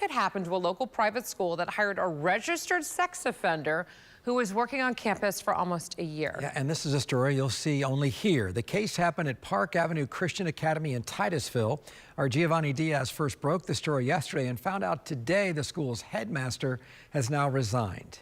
could happen to a local private school that hired a registered sex offender who was working on campus for almost a year. Yeah, and this is a story you'll see only here. The case happened at Park Avenue Christian Academy in Titusville. Our Giovanni Diaz first broke the story yesterday and found out today the school's headmaster has now resigned.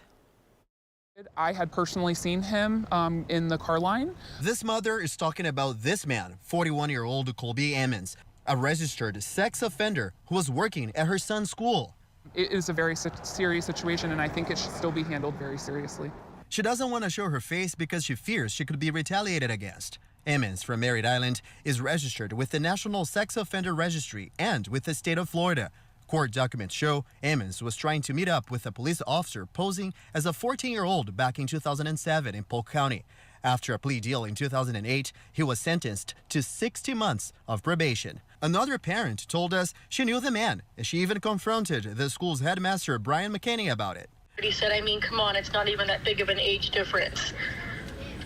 I had personally seen him in the car line. This mother is talking about this man, 41-year-old Colby Ammons, a registered sex offender who was working at her son's school. It is a very serious situation, and I think it should still be handled very seriously. She doesn't want to show her face because she fears she could be retaliated against. Ammons from Merritt Island is registered with the National Sex Offender Registry and with the state of Florida. Court documents show Ammons was trying to meet up with a police officer posing as a 14-year-old back in 2007 in Polk County. After a plea deal in 2008, he was sentenced to 60 months of probation. Another parent told us she knew the man, and she even confronted the school's headmaster, Brian McKinney, about it. He said, I mean, come on, it's not even that big of an age difference.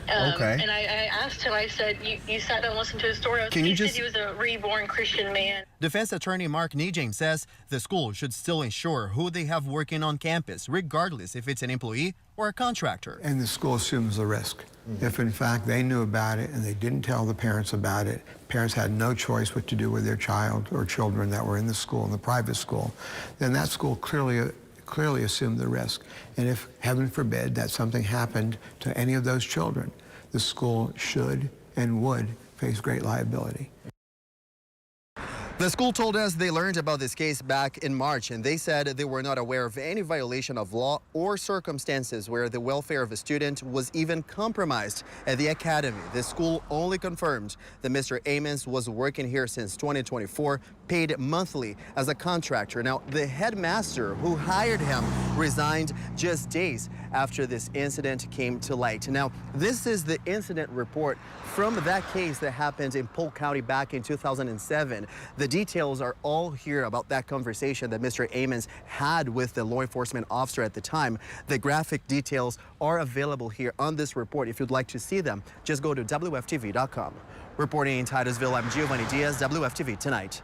Okay. And I asked him, I said, you sat down and listened to his story. He said he was a reborn Christian man. Defense attorney Mark Nejame says the school should still ensure who they have working on campus, regardless if it's an employee or a contractor. And the school assumes the risk. If, in fact, they knew about it and they didn't tell the parents about it, parents had no choice what to do with their child or children that were in the school, in the private school, then that school clearly assumed the risk. And if, heaven forbid, that something happened to any of those children, the school should and would face great liability. The school told us they learned about this case back in March, and they said they were not aware of any violation of law or circumstances where the welfare of a student was even compromised at the academy. The school only confirmed that Mr. Ammons was working here since 2024, paid monthly as a contractor. Now, the headmaster who hired him resigned just days after this incident came to light. Now, this is the incident report from that case that happened in Polk County back in 2007. The details are all here about that conversation that Mr. Ammons had with the law enforcement officer at the time. The graphic details are available here on this report. If you'd like to see them, just go to WFTV.com. Reporting in Titusville, I'm Giovanni Diaz, WFTV Tonight.